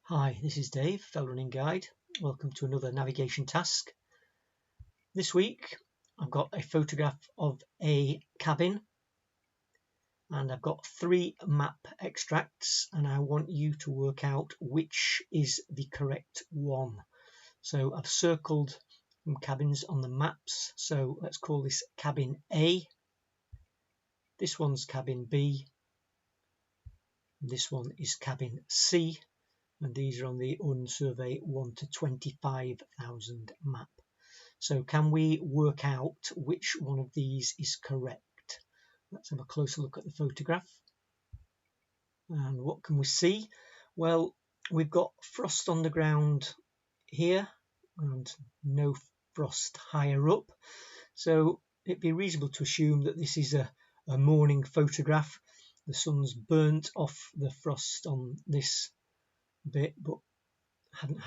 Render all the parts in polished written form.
Hi, this is Dave, Fell Running Guide. Welcome to another navigation task. This week I've got a photograph of a cabin and I've got 3 map extracts and I want you to work out which is the correct one. So I've circled some cabins on the maps, so let's call this cabin A. This one's cabin B. This one is cabin C. And these are on the Ordnance Survey 1 to 25,000 map. So can we work out which one of these is correct? Let's have a closer look at the photograph. And what can we see? Well, we've got frost on the ground here and no frost higher up. So it'd be reasonable to assume that this is a morning photograph. The sun's burnt off the frost on this bit, but hasn't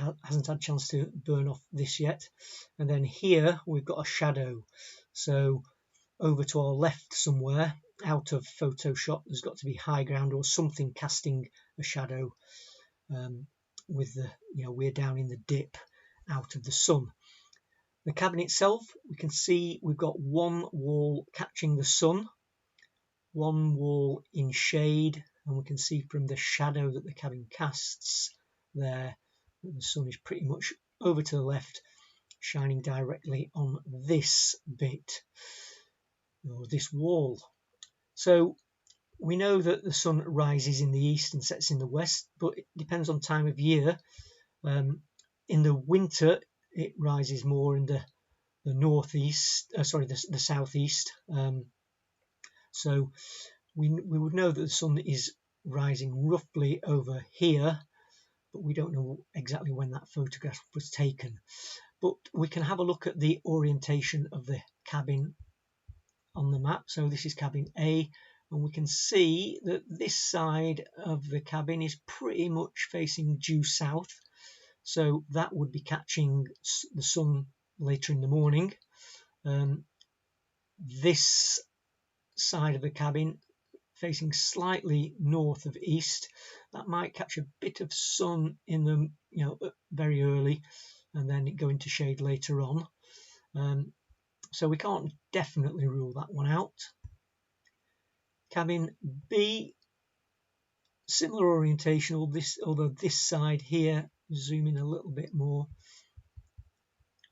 had a chance to burn off this yet. And then here we've got a shadow, so over to our left somewhere out of Photoshop there's got to be high ground or something casting a shadow with the we're down in the dip out of the sun. The cabin itself, we can see we've got one wall catching the sun, one wall in shade, and we can see from the shadow that the cabin casts there that the sun is pretty much over to the left, shining directly on this bit or this wall. So we know that the sun rises in the east and sets in the west, but it depends on time of year. In the winter it rises more in the northeast, the southeast. So we would know that the sun is rising roughly over here, but we don't know exactly when that photograph was taken. But we can have a look at the orientation of the cabin on the map. So this is cabin A, and we can see that this side of the cabin is pretty much facing due south. So that would be catching the sun later in the morning. This side of the cabin facing slightly north of east, that might catch a bit of sun in the very early and then go into shade later on. So we can't definitely rule that one out. Cabin B, similar orientation, although this side here, zoom in a little bit more,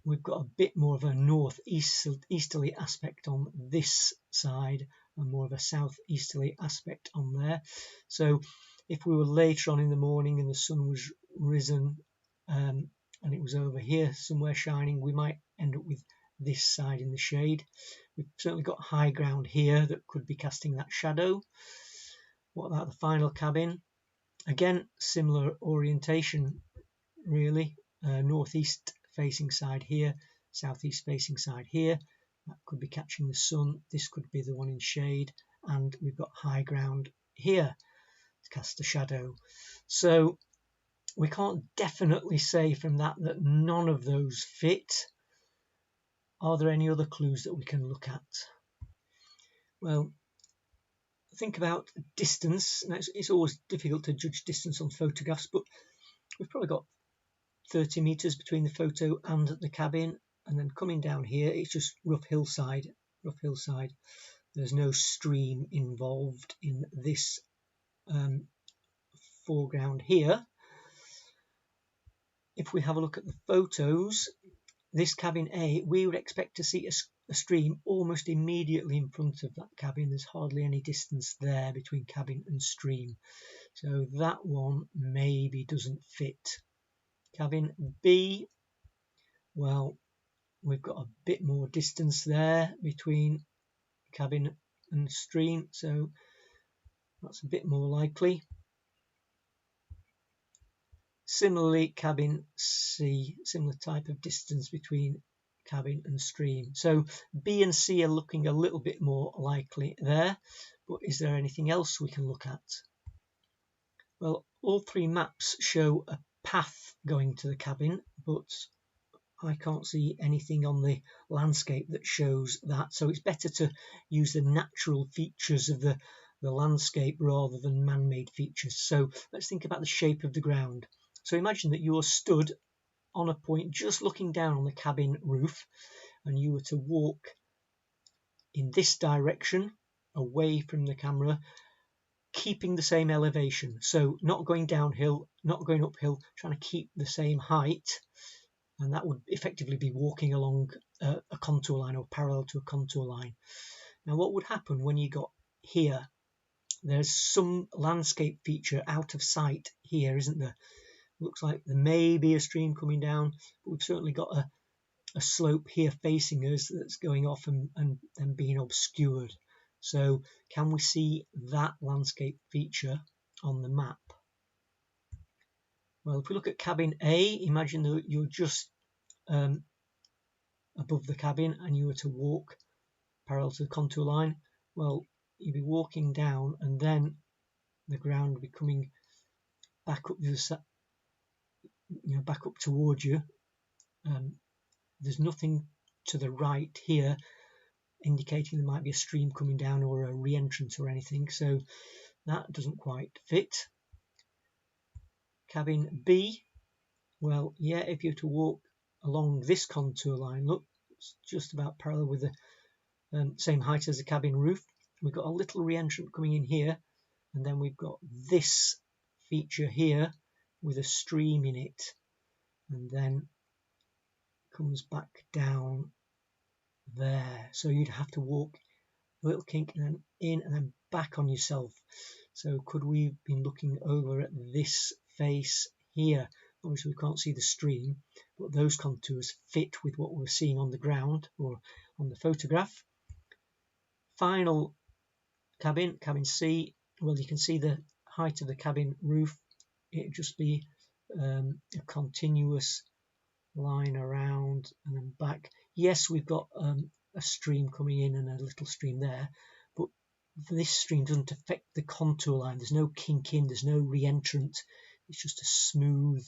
we've got a bit more of a northeasterly aspect on this side and more of a southeasterly aspect on there. So if we were later on in the morning and the sun was risen and it was over here somewhere shining, we might end up with this side in the shade. We've certainly got high ground here that could be casting that shadow. What about the final cabin? Again, similar orientation really. Northeast facing side here, southeast facing side here. That could be catching the sun. This could be the one in shade, and we've got high ground here to cast a shadow. So we can't definitely say from that none of those fit. Are there any other clues that we can look at? Well, think about distance. Now, it's always difficult to judge distance on photographs, but we've probably got 30 meters between the photo and the cabin, and then coming down here it's just rough hillside. There's no stream involved in this foreground here. If we have a look at the photos, this cabin A, we would expect to see a stream almost immediately in front of that cabin. There's hardly any distance there between cabin and stream, so that one maybe doesn't fit. Cabin B, well, we've got a bit more distance there between cabin and stream, so that's a bit more likely. Similarly, cabin C, similar type of distance between cabin and stream. So B and C are looking a little bit more likely there, but is there anything else we can look at? Well, all 3 maps show a path going to the cabin, but I can't see anything on the landscape that shows that, so it's better to use the natural features of the landscape rather than man-made features. So let's think about the shape of the ground. So imagine that you're stood on a point just looking down on the cabin roof, and you were to walk in this direction away from the camera, keeping the same elevation. So not going downhill, not going uphill, trying to keep the same height. And that would effectively be walking along a contour line or parallel to a contour line. Now what would happen when you got here? There's some landscape feature out of sight here, isn't there? Looks like there may be a stream coming down, but we've certainly got a slope here facing us that's going off and then being obscured. So can we see that landscape feature on the map? Well, if we look at cabin A, imagine that you're just above the cabin and you were to walk parallel to the contour line. Well, you'd be walking down and then the ground would be coming back up back up towards you. There's nothing to the right here indicating there might be a stream coming down or a re-entrance or anything, so that doesn't quite fit. Cabin B, well, yeah, if you were to walk along this contour line, look, it's just about parallel with the same height as the cabin roof. We've got a little re-entrant coming in here, and then we've got this feature here with a stream in it, and then comes back down there. So you'd have to walk a little kink and then in and then back on yourself. So could we have been looking over at this face here? Obviously we can't see the stream, but those contours fit with what we're seeing on the ground or on the photograph. Final cabin, cabin C, well, you can see the height of the cabin roof. It'd just be a continuous line around and then back. Yes, we've got a stream coming in and a little stream there, but this stream doesn't affect the contour line. There's no kink in, there's no re-entrant. It's just a smooth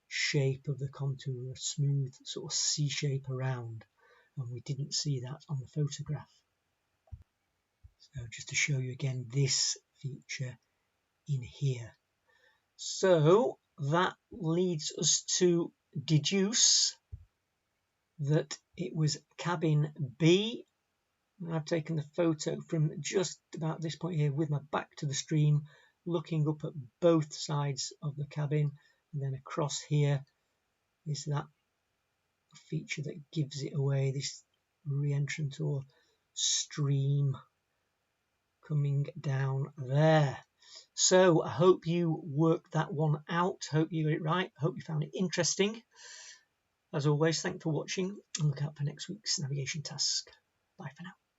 shape of the contour, a smooth sort of C shape around, and we didn't see that on the photograph. So just to show you again this feature in here. So that leads us to deduce that it was cabin B. I've taken the photo from just about this point here with my back to the stream, looking up at both sides of the cabin, and then across here is that feature that gives it away, this re-entrant or stream coming down there. So I hope you worked that one out. Hope you got it right. Hope you found it interesting. As always, thanks for watching and look out for next week's navigation task. Bye for now.